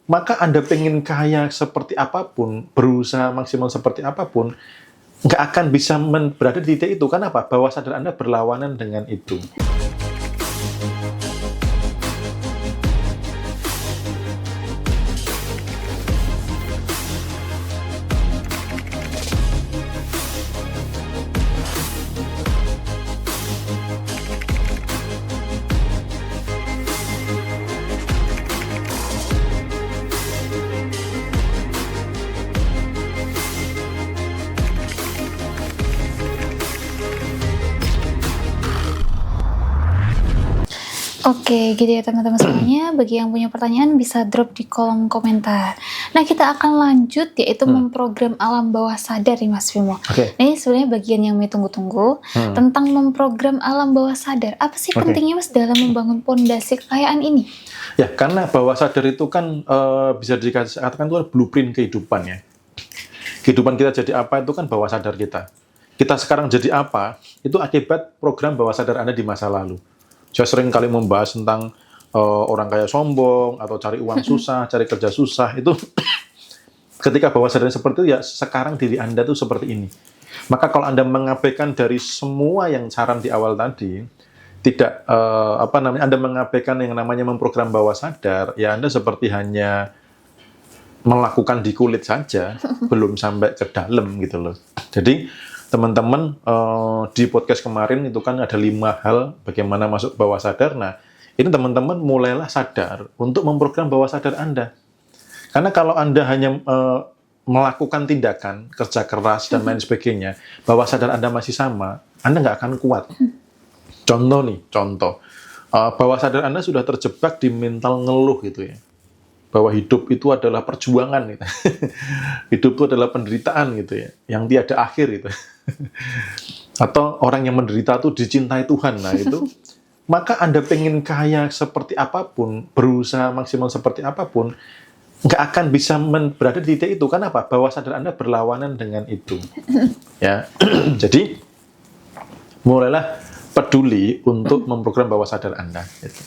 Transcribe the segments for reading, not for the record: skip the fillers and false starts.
maka Anda pengen kaya seperti apapun, berusaha maksimal seperti apapun, nggak akan bisa berada di titik itu. Kenapa? Bawah sadar Anda berlawanan dengan itu. Oke, gitu ya teman-teman semuanya. Bagi yang punya pertanyaan bisa drop di kolom komentar. Nah, kita akan lanjut yaitu memprogram alam bawah sadar nih Mas Bimo. Nah, ini sebenarnya bagian yang saya tunggu-tunggu tentang memprogram alam bawah sadar. Apa sih pentingnya Mas dalam membangun pondasi kekayaan ini? Ya, karena bawah sadar itu kan bisa dikatakan itu blueprint kehidupan ya. Kehidupan kita jadi apa itu kan bawah sadar kita. Kita sekarang jadi apa itu akibat program bawah sadar Anda di masa lalu. Saya sering kali membahas tentang orang kaya sombong, atau cari uang susah, cari kerja susah, itu ketika bawah sadar seperti itu, ya sekarang diri Anda tuh seperti ini. Maka kalau Anda mengabaikan dari semua yang saran di awal tadi, tidak, Anda mengabaikan yang namanya memprogram bawah sadar, ya Anda seperti hanya melakukan di kulit saja, belum sampai ke dalam gitu loh. Jadi, teman-teman di podcast kemarin itu kan ada 5 hal bagaimana masuk bawah sadar. Nah, ini teman-teman mulailah sadar untuk memprogram bawah sadar Anda. Karena kalau Anda hanya melakukan tindakan, kerja keras dan lain sebagainya, bawah sadar Anda masih sama, Anda nggak akan kuat. Contoh, bawah sadar Anda sudah terjebak di mental ngeluh gitu ya. Bahwa hidup itu adalah perjuangan gitu. Hidup itu adalah penderitaan gitu ya, yang tiada akhir gitu. Atau orang yang menderita itu dicintai Tuhan. Nah, itu maka Anda pengen kaya seperti apapun, berusaha maksimal seperti apapun, nggak akan bisa berada di titik itu. Kenapa? Bawah sadar Anda berlawanan dengan itu. Ya. Jadi mulailah peduli untuk memprogram bawah sadar Anda gitu.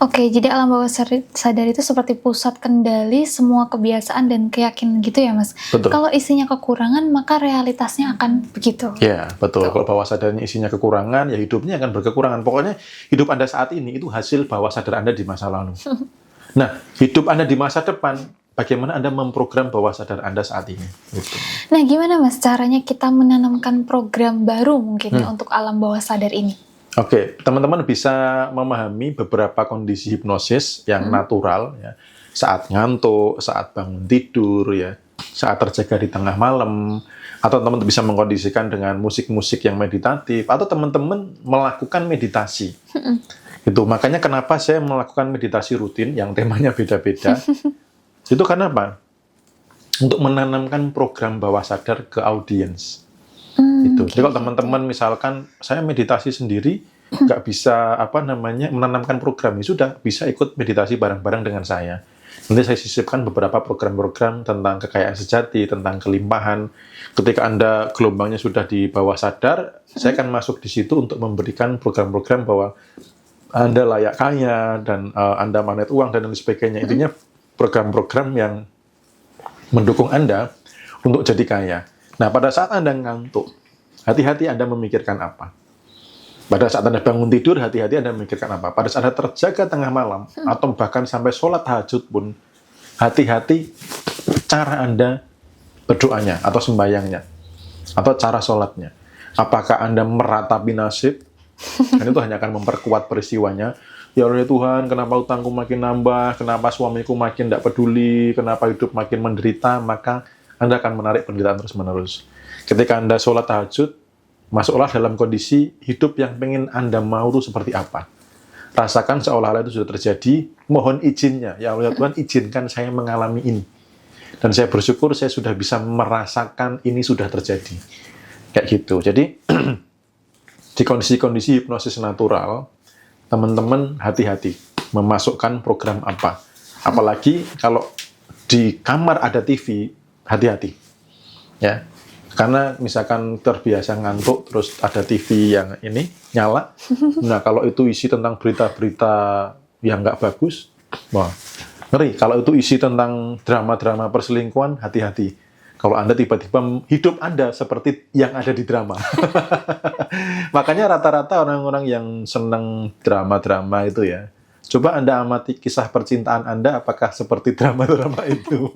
Oke, jadi alam bawah sadar itu seperti pusat kendali semua kebiasaan dan keyakinan gitu ya, Mas? Betul. Kalau isinya kekurangan, maka realitasnya akan begitu. Ya, betul. Kalau bawah sadarnya isinya kekurangan, ya hidupnya akan berkekurangan. Pokoknya hidup Anda saat ini itu hasil bawah sadar Anda di masa lalu. Nah, hidup Anda di masa depan, bagaimana Anda memprogram bawah sadar Anda saat ini? Gitu. Nah, gimana Mas caranya kita menanamkan program baru mungkin ya untuk alam bawah sadar ini? Oke, teman-teman bisa memahami beberapa kondisi hipnosis yang natural ya. Saat ngantuk, saat bangun tidur ya, saat terjaga di tengah malam, atau teman-teman bisa mengkondisikan dengan musik-musik yang meditatif, atau teman-teman melakukan meditasi. Itu makanya kenapa saya melakukan meditasi rutin yang temanya beda-beda. Itu karena apa? Untuk menanamkan program bawah sadar ke audiens. Itu. Jadi kalau teman-teman misalkan saya meditasi sendiri nggak bisa menanamkan program, ya sudah bisa ikut meditasi bareng-bareng dengan saya. Nanti saya sisipkan beberapa program-program tentang kekayaan sejati, tentang kelimpahan. Ketika Anda gelombangnya sudah di bawah sadar, saya akan masuk di situ untuk memberikan program-program bahwa Anda layak kaya dan Anda magnet uang dan lain sebagainya. Intinya program-program yang mendukung Anda untuk jadi kaya. Nah, pada saat Anda ngantuk, hati-hati Anda memikirkan apa. Pada saat Anda bangun tidur, hati-hati Anda memikirkan apa. Pada saat Anda terjaga tengah malam, atau bahkan sampai sholat tahajud pun, hati-hati cara Anda berdoanya, atau sembayangnya, atau cara sholatnya. Apakah Anda meratapi nasib? Dan itu hanya akan memperkuat peristiwanya. Ya Allah Tuhan, kenapa utangku makin nambah, kenapa suamiku makin tidak peduli, kenapa hidup makin menderita, maka Anda akan menarik penderitaan terus-menerus. Ketika Anda sholat tahajud, masuklah dalam kondisi hidup yang pengen Anda mau itu seperti apa. Rasakan seolah-olah itu sudah terjadi, mohon izinnya. Ya Allah Tuhan, izinkan saya mengalami ini. Dan saya bersyukur saya sudah bisa merasakan ini sudah terjadi. Kayak gitu. Jadi, di kondisi-kondisi hipnosis natural, teman-teman hati-hati memasukkan program apa. Apalagi kalau di kamar ada TV, hati-hati, ya, karena misalkan terbiasa ngantuk terus ada TV yang ini nyala, nah kalau itu isi tentang berita-berita yang nggak bagus, wah Ngeri, kalau itu isi tentang drama-drama perselingkuhan, hati-hati. Kalau Anda tiba-tiba hidup Anda seperti yang ada di drama. Makanya rata-rata orang-orang yang senang drama-drama itu ya, coba Anda amati kisah percintaan Anda apakah seperti drama-drama itu.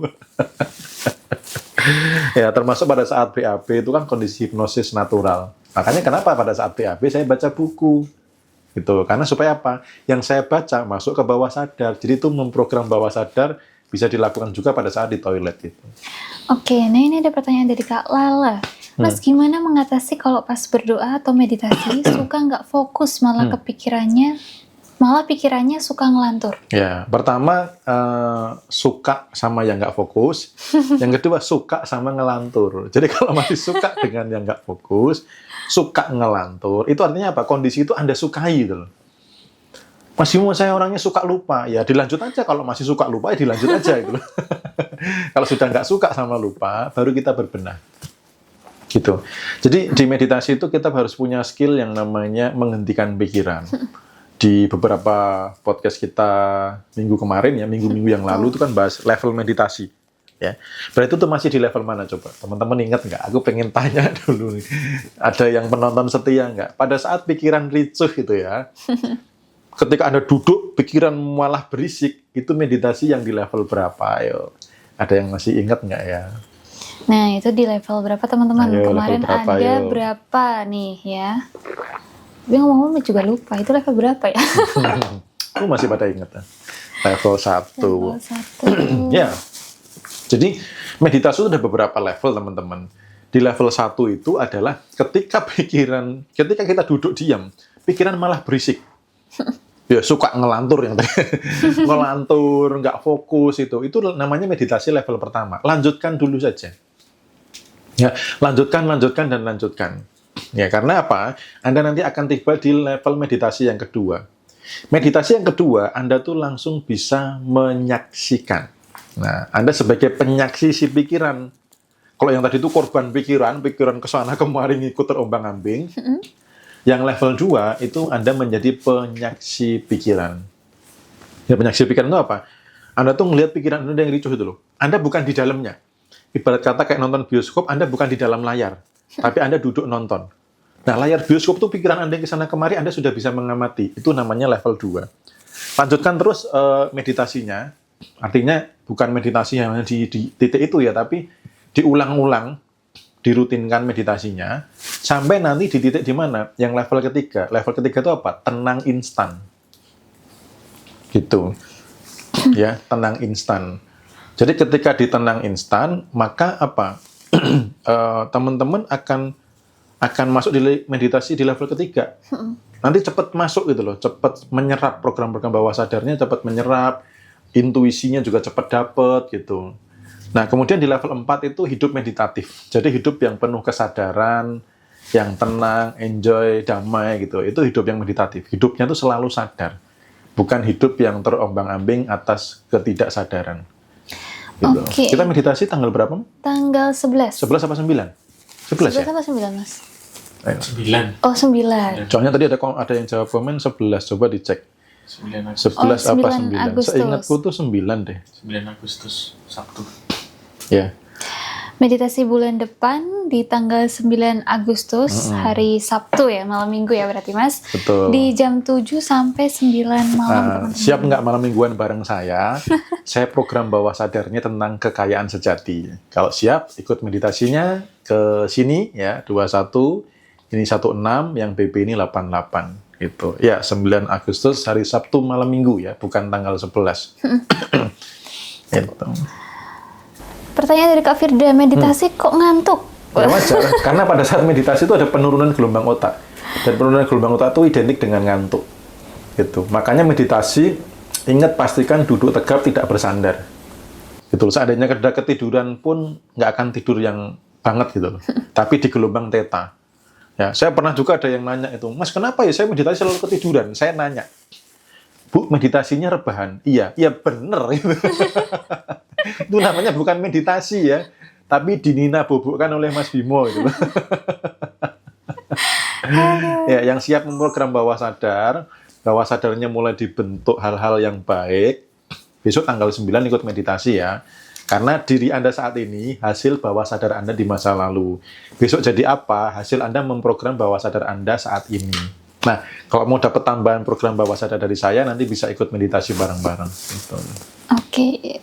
Ya, termasuk pada saat BAB itu kan kondisi hipnosis natural. Makanya kenapa pada saat BAB saya baca buku. Gitu. Karena supaya apa? Yang saya baca masuk ke bawah sadar. Jadi itu memprogram bawah sadar bisa dilakukan juga pada saat di toilet itu. Oke, nah ini ada pertanyaan dari Kak Lala. Mas, gimana mengatasi kalau pas berdoa atau meditasi suka nggak fokus, malah pikirannya suka ngelantur? Ya, pertama suka sama yang nggak fokus. Yang kedua suka sama ngelantur. Jadi kalau masih suka dengan yang nggak fokus, suka ngelantur, itu artinya apa? Kondisi itu Anda sukai gitu loh. Mas Bimo, saya orangnya suka lupa. Ya dilanjut aja, kalau masih suka lupa ya dilanjut aja gitu loh. Kalau sudah nggak suka sama lupa, baru kita berbenah. Gitu. Jadi di meditasi itu kita harus punya skill yang namanya menghentikan pikiran. Di beberapa podcast kita minggu kemarin ya, minggu-minggu yang lalu itu kan bahas level meditasi. Ya, berarti itu masih di level mana coba? Teman-teman ingat nggak? Aku pengen tanya dulu nih. Ada yang penonton setia nggak? Pada saat pikiran ricuh gitu ya, ketika Anda duduk, pikiran malah berisik, itu meditasi yang di level berapa? Ayo, ada yang masih ingat nggak ya? Nah, itu di level berapa teman-teman? Ayo, Kemarin level berapa, ada ayo. berapa nih ya? Tapi ngomong-ngomong juga lupa, itu level berapa ya? Aku masih pada ingat ya. Level 1. Level 1. Ya. Jadi meditasi itu ada beberapa level teman-teman. Di level 1 itu adalah ketika kita duduk diam, pikiran malah berisik. Ya suka ngelantur yang tadi. Ngelantur, nggak fokus itu namanya meditasi level pertama. Lanjutkan dulu saja. Ya, lanjutkan. Ya, karena apa? Anda nanti akan tiba di level meditasi yang kedua. Meditasi yang kedua, Anda tuh langsung bisa menyaksikan. Nah, Anda sebagai penyaksi si pikiran. Kalau yang tadi itu korban pikiran kesana kemari ngikut terombang-ambing. Yang level 2 itu Anda menjadi penyaksi pikiran. Ya, penyaksi pikiran itu apa? Anda tuh ngelihat pikiran Anda yang ricuh itu loh. Anda bukan di dalamnya. Ibarat kata kayak nonton bioskop, Anda bukan di dalam layar, tapi Anda duduk nonton. Nah, layar bioskop tuh pikiran Anda yang kesana kemari, Anda sudah bisa mengamati. Itu namanya level 2. Lanjutkan terus meditasinya. Artinya bukan meditasi yang di titik itu ya, tapi diulang-ulang, dirutinkan meditasinya, sampai nanti di titik di mana? Yang level ketiga. Level ketiga itu apa? Tenang instan. Gitu. Ya, tenang instan. Jadi ketika ditenang instan, maka apa? Teman-teman akan masuk di meditasi di level ketiga. Nanti cepat masuk gitu loh, cepat menyerap program-program bawah sadarnya, cepat menyerap, intuisinya juga cepat dapet gitu. Nah, kemudian di level 4 itu hidup meditatif. Jadi hidup yang penuh kesadaran, yang tenang, enjoy, damai gitu. Itu hidup yang meditatif. Hidupnya tuh selalu sadar. Bukan hidup yang terombang-ambing atas ketidaksadaran. Gitu. Oke. Kita meditasi tanggal berapa? Tanggal 11. 11 apa 9? 11 ya? 11 apa 9, Mas? 9. Oh, 9. Soalnya tadi ada yang jawab komen 11, coba dicek. 9 11 Oh, apa 9 9? Agustus. Seingatku tuh 9 deh. 9 Agustus, Sabtu. Ya. Meditasi bulan depan di tanggal 9 Agustus, hari Sabtu ya, malam minggu ya berarti Mas. Betul. Di jam 7 sampai 9 malam, teman-teman. Siap nggak malam mingguan bareng saya? Saya program bawah sadarnya tentang kekayaan sejati. Kalau siap, ikut meditasinya ke sini ya, 21, ini 16, yang BB ini 88 gitu. Ya, 9 Agustus hari Sabtu malam minggu ya, bukan tanggal 11. Gitu. Pertanyaan dari Kak Firda, meditasi kok ngantuk? Ya wajar, karena pada saat meditasi itu ada penurunan gelombang otak. Dan penurunan gelombang otak itu identik dengan ngantuk. Gitu. Makanya meditasi, ingat pastikan duduk tegap tidak bersandar. Gitu. Seandainya ketiduran pun nggak akan tidur yang banget gitu loh. Tapi di gelombang theta. Ya, saya pernah juga ada yang nanya itu, Mas kenapa ya saya meditasi selalu ketiduran? Saya nanya, Bu, meditasinya rebahan? Iya bener. Itu namanya bukan meditasi ya, tapi dinina bobokkan oleh Mas Bimo gitu. Ya, yang siap memprogram bawah sadarnya mulai dibentuk hal-hal yang baik, besok tanggal 9 ikut meditasi ya. Karena diri Anda saat ini hasil bawah sadar Anda di masa lalu. Besok jadi apa? Hasil Anda memprogram bawah sadar Anda saat ini. Nah, kalau mau dapat tambahan program bawah sadar dari saya, nanti bisa ikut meditasi bareng-bareng. Gitu. Oke.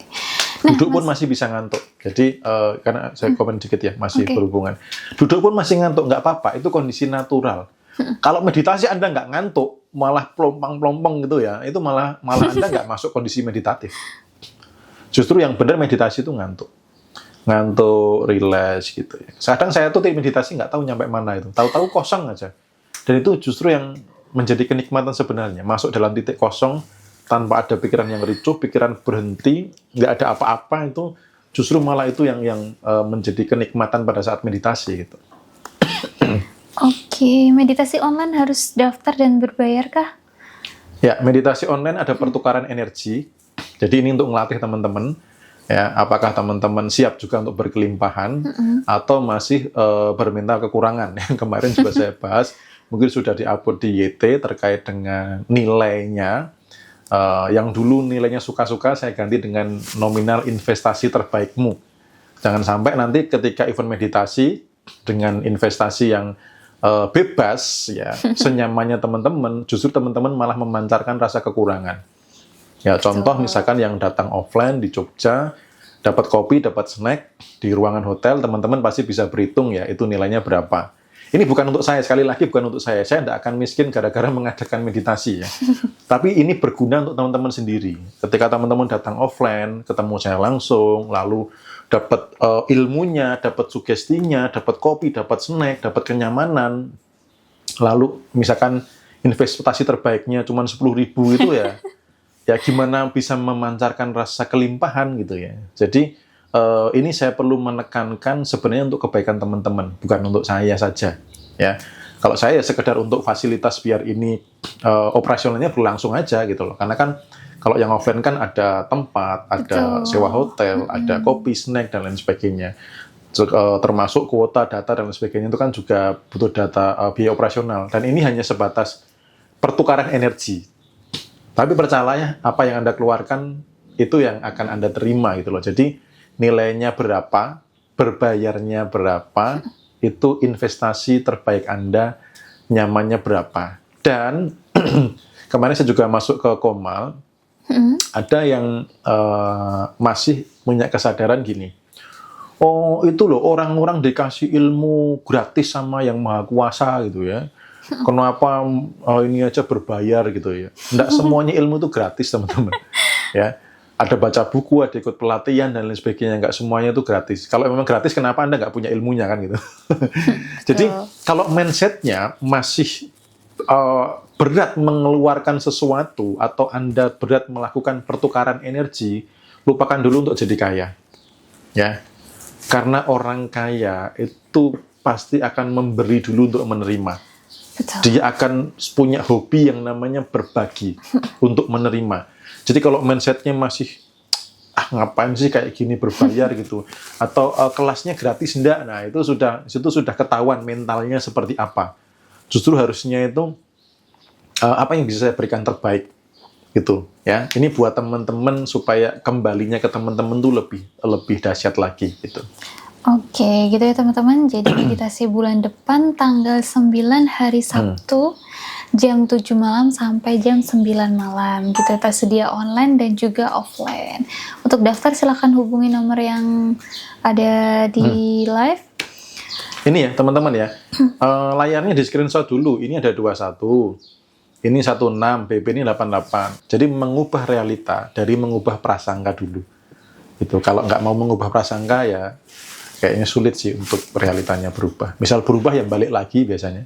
Nah, duduk pun masih bisa ngantuk. Jadi, karena saya komen dikit ya, masih berhubungan. Duduk pun masih ngantuk, nggak apa-apa. Itu kondisi natural. Kalau meditasi Anda nggak ngantuk, malah plompong-plompong gitu ya, itu malah Anda nggak masuk kondisi meditatif. Justru yang benar meditasi itu ngantuk, relax gitu ya. Kadang saya tuh meditasi nggak tahu nyampe mana itu, tahu-tahu kosong aja. Dan itu justru yang menjadi kenikmatan sebenarnya, masuk dalam titik kosong tanpa ada pikiran yang ricuh, pikiran berhenti, nggak ada apa-apa, itu justru malah itu yang menjadi kenikmatan pada saat meditasi gitu. Oke, meditasi online harus daftar dan berbayar kah? Ya, meditasi online ada pertukaran energi. Jadi ini untuk melatih teman-teman, ya, apakah teman-teman siap juga untuk berkelimpahan atau masih bermental kekurangan. Yang kemarin juga saya bahas, mungkin sudah di-upload di YT terkait dengan nilainya. Yang dulu nilainya suka-suka, saya ganti dengan nominal investasi terbaikmu. Jangan sampai nanti ketika event meditasi dengan investasi yang bebas, ya, senyamannya teman-teman, justru teman-teman malah memancarkan rasa kekurangan. Ya, contoh misalkan yang datang offline di Jogja, dapat kopi, dapat snack di ruangan hotel, teman-teman pasti bisa berhitung ya, itu nilainya berapa. Ini bukan untuk saya, sekali lagi bukan untuk saya tidak akan miskin gara-gara mengadakan meditasi ya. Tapi ini berguna untuk teman-teman sendiri. Ketika teman-teman datang offline, ketemu saya langsung, lalu dapat ilmunya, dapat sugestinya, dapat kopi, dapat snack, dapat kenyamanan, lalu misalkan investasi terbaiknya cuma 10.000 itu ya, ya gimana bisa memancarkan rasa kelimpahan gitu ya. Jadi ini saya perlu menekankan sebenarnya untuk kebaikan teman-teman, bukan untuk saya saja. Ya, kalau saya ya sekedar untuk fasilitas biar ini operasionalnya berlangsung aja gitu loh. Karena kan kalau yang offline kan ada tempat, ada sewa hotel, ada kopi, snack dan lain sebagainya. Termasuk kuota data dan lain sebagainya itu kan juga butuh data biaya operasional. Dan ini hanya sebatas pertukaran energi. Tapi percayalah apa yang Anda keluarkan itu yang akan Anda terima gitu loh. Jadi nilainya berapa, berbayarnya berapa, itu investasi terbaik Anda, nyamannya berapa. Dan kemarin saya juga masuk ke Komal, ada yang masih punya kesadaran gini, oh itu loh orang-orang dikasih ilmu gratis sama yang maha kuasa gitu ya. Kenapa ini aja berbayar gitu ya? Nggak semuanya ilmu itu gratis teman-teman. Ya, ada baca buku, ada ikut pelatihan dan lain sebagainya. Nggak semuanya itu gratis. Kalau memang gratis, kenapa Anda nggak punya ilmunya kan gitu? Jadi kalau mindsetnya masih berat mengeluarkan sesuatu atau Anda berat melakukan pertukaran energi, lupakan dulu untuk jadi kaya. Ya, karena orang kaya itu pasti akan memberi dulu untuk menerima. Betul. Dia akan punya hobi yang namanya berbagi untuk menerima. Jadi kalau mindsetnya masih ngapain sih kayak gini berbayar gitu, atau kelasnya gratis enggak, nah itu sudah ketahuan mentalnya seperti apa. Justru harusnya itu apa yang bisa saya berikan terbaik gitu ya. Ini buat teman-teman supaya kembalinya ke teman-teman tuh lebih dahsyat lagi gitu. Oke, gitu ya teman-teman. Jadi meditasi bulan depan tanggal 9 hari Sabtu jam 7 malam sampai jam 9 malam. Gitu, tersedia online dan juga offline. Untuk daftar silakan hubungi nomor yang ada di live. Ini ya teman-teman ya, layarnya di screenshot dulu. Ini ada 21, ini 16, BB ini 88. Jadi mengubah realita dari mengubah prasangka dulu. Gitu. Kalau nggak mau mengubah prasangka ya kayaknya sulit sih untuk realitanya berubah. Misal berubah ya balik lagi biasanya.